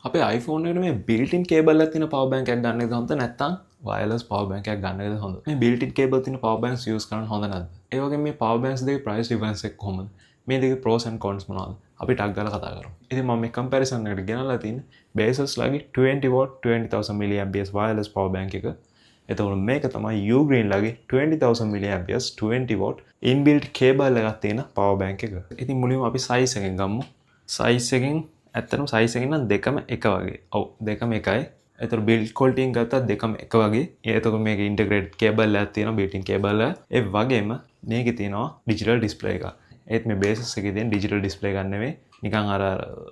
අපේ iPhone එකට මේ built-in cable එකක් තියෙන power bank එකක් ගන්න එකද හොඳ නැත්නම් wireless power bank එකක් ගන්න එකද හොඳ? මේ built-in cable තියෙන power banks use කරන්න හොඳ නැද්ද? ඒ වගේම මේ power banks දෙකේ price difference එක කොහොමද? මේ දෙකේ pros and cons මොනවද? අපි ටක් ගාලා කතා කරමු. ඉතින් මම මේ comparison එකට ගෙනල්ලා තියෙන්නේ Baseus ලගේ 20 watt 20000 mAh wireless power bank එක. එතකොට මේක තමයි Ugreen ලගේ 20000 mAh 20 watt inbuilt cable එකක් තියෙන power bank එක. ඉතින් මුලින්ම අපි size එකෙන් ගමු. size එකෙන් ඇත්තටම size එකෙන් නම් දෙකම එක වගේ. ඔව් දෙකම එකයි. ඒතර build quality එකෙන් ගත්තත් දෙකම එක වගේ. ඒතකොට මේකේ integrated cable එකක් තියෙනවා built-in cable එක. ඒ වගේම මේකේ තියෙනවා digital display එකක්. ඒත් මේ Baseus එකේ තියෙන digital display එකක් නෙවෙයි. නිකන් අර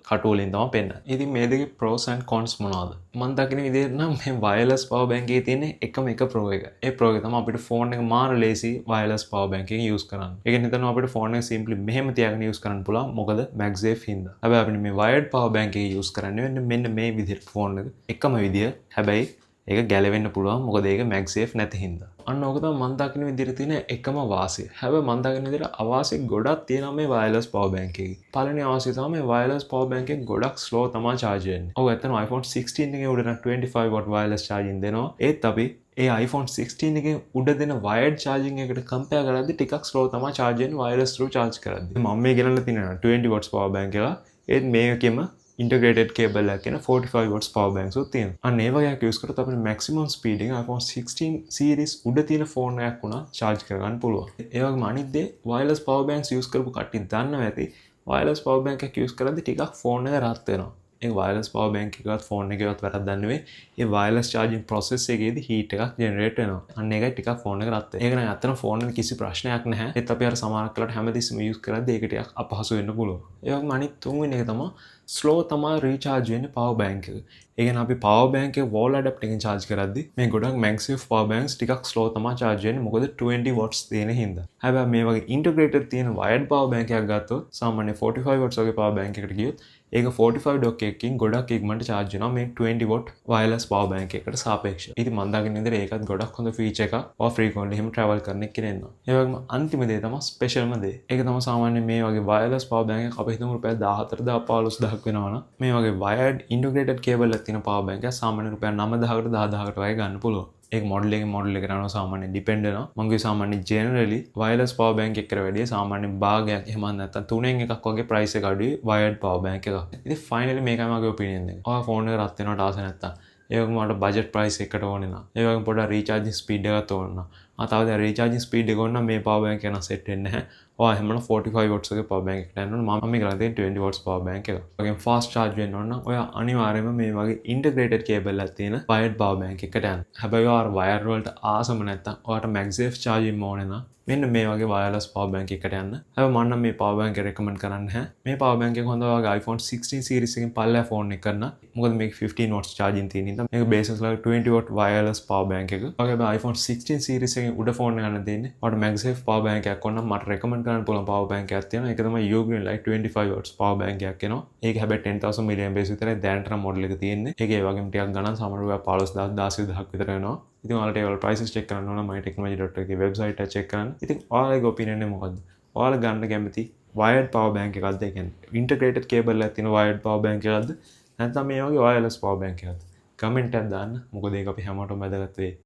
කටු වලින් තමයි පෙන්නන්නේ. ඉතින් මේ දෙකේ pros and cons මොනවද? මම දකින විදිහට නම් මේ wireless power bank එකේ තියෙන එකම එක pro එක. ඒ pro එක තමයි අපිට phone එක මාර ලේසි wireless power bank එකෙන් use කරන්න. ඒ කියන්නේ හිතනවා අපිට phone එක simply මෙහෙම තියාගෙන use කරන්න පුළුවන්. මොකද MagSafe හින්දා. හැබැයි අපිට මේ wired power bank එක use කරන්න මෙන්න මේ විදිහට phone එක එකම විදිය. හැබැයි ඒක ගැලවෙන්න පුළුවන් මොකද ඒක MagSafe නැති හින්දා. අන්න ඕක තමයි මම දකින විදිහට තියෙන එකම වාසිය. හැබැයි මම දකින විදිහට අවාසිය ගොඩක් තියෙනවා මේ wireless power bank එකේ. පළවෙනි අවාසිය තමයි මේ wireless power bank එක ගොඩක් slow තමයි charge වෙන්නේ. ඔව් ඇත්තටම iPhone 16 එකේ උඩ නම් 25 watt wireless charging දෙනවා. ඒත් අපි ඒ iPhone 16 එකේ උඩ දෙන wired charging එකට compare කරද්දි ටිකක් slow තමයි charge වෙන්නේ wireless through charge කරද්දි. මම මේ ගෙනල්ලා තියෙනවා 20 watts power bank එක. ඒත් මේකෙම integrated cable එකක් කියන 45 watts power banks උත් තියෙනවා. අන්න ඒ වගේ එකක් use කරොත් අපිට maximum speed එක iPhone 16 series උඩ තියෙන phone එකක් වුණා charge කරගන්න පුළුවන්. ඒ වගේම අනිත් දේ wireless power banks use කරපු කට්ටිය දන්නවා ඇති wireless power bank එකක් use කරද්දී ටිකක් phone එක රත් වෙනවා. ඒ wireless power bank එකවත් phone එකකවත් වැරද්දක් නෙවෙයි. ඒ wireless charging process එකේදී heat එකක් generate වෙනවා. අන්න ඒකයි ටිකක් phone එක රත් වෙනවා. ඒක නම් අතන phone එකේ කිසි ප්‍රශ්නයක් නැහැ. ඒත් අපි අර සමහරක් වෙලාවට හැමතිස්සෙම use කරද්දී ඒක ටිකක් අපහසු වෙන්න පුළුවන්. ඒ වගේම අනිත් තුන්වෙනි එක තමයි slow තමයි recharge වෙන්නේ power bank එක. ඒ කියන්නේ අපි power bank එක wall adapter එකෙන් charge කරද්දී මේ ගොඩක් MagSafe power banks ටිකක් slow තමයි charge වෙන්නේ මොකද 20 watts තියෙන හින්දා. හැබැයි මේ වගේ integrated තියෙන wired power bank එකක් ගත්තොත් සාමාන්‍ය 45 watts වගේ power bank එකකට ගියොත් ඒක 45 dock එකකින් ගොඩක් ඉක්මනට charge වෙනවා මේ 20 watt wireless power bank එකකට සාපේක්ෂව. ඉතින් මම දකින්න විදිහට ඒකත් ගොඩක් හොඳ feature එකක්. ඔය frequently එහෙම travel කරන එක කෙනෙක්නවා. ඒ වගේම අන්තිම දේ තමයි specialම දේ. ඒක තමයි සාමාන්‍ය මේ වගේ wireless power bank එක අපි හිතමු රුපියල් 14000 15000ක් වෙනවා නම් මේ වගේ wired integrated cable එකක් තියෙන power bank එක සාමාන්‍ය රුපියල් 9000කට 10000කට වගේ ගන්න පුළුවන්. ඒක මොඩල් එකෙන් මොඩල් එකට යනවා සාමාන්‍යයෙන් ඩිපෙන්ඩ් වෙනවා. මම කිව්වේ සාමාන්‍ය ජෙනරලි wireless power bank එකකට වැඩිය සාමාන්‍ය භාගයක් එහෙම නැත්නම් තුනෙන් එකක් වගේ price එක අඩුයි wired power bank එක. ඉතින් finally මේකයි මගේ opinion එක. ඔයා phone එක රත් වෙනවට ආස නැත්තම් ඒ වගේම මට budget price එකකට ඕනේ නා. ඒ වගේම පොඩ්ඩක් recharging speed එකත් ඕන නා. තව දැන් recharging speed එක ඕන නම් මේ power bank එක නම් set වෙන්නේ නැහැ. ඔයා එහෙමනම් 45 watts එකේ power bank එකට යන්න ඕන. මම මේ කරලා තියෙන 20 watts power bank එක. ඒ වගේම fast charge වෙන්න ඕන නම් ඔයා අනිවාර්යයෙන්ම මේ වගේ integrated cable එකක් තියෙන wired power bank එකකට යන්න. හැබැයි ඔයා wire වලට ආසම නැත්තම් ඔයාට MagSafe charging ඕනේ නම් මෙන්න මේ වගේ wireless power bank එකකට යන්න. හැබැයි මම නම් මේ power bank එක recommend කරන්නේ නැහැ. මේ power bank එක හොඳ ඔයාගේ iPhone 16 series එකකින් පල්ලෙහා phone එක කරන්න. මොකද මේක 15 watts charging තියෙන නිසා මේක Baseus ලගේ 20 watt wireless power bank එක. ඔයාගේ iPhone 16 series එකකින් උඩ phone එක ගන්න තියෙන්නේ. ඔයාට MagSafe power bank එකක් ඕන නම් මට recommend කරන්න පුළුවන් power bank එකක් තියෙනවා. ඒක තමයි Ugreen Lite 25 watts power bank එකක් එනවා. ඒක හැබැයි 10000 mAh විතරයි දැනට නම් model එක තියෙන්නේ. ඒක ඒ වගේම ටිකක් ගණන් සමහරව 15000 16000ක් විතර වෙනවා. ඉතින් ඔයාලට ඒවල prices check කරන්න ඕන mytechnology.lk එකේ website එක check කරන්න. ඉතින් ඔයාලගේ opinion එක මොකද්ද? ඔයාලා ගන්න කැමති wired power bank එකක්ද? ඒ කියන්නේ integrated cable එකක් තියෙන wired power bank එකක්ද? නැත්නම් මේ වගේ wireless power bank එකක්ද? comment එකක් දාන්න. මොකද ඒක අපි හැමෝටම වැදගත් වෙයි.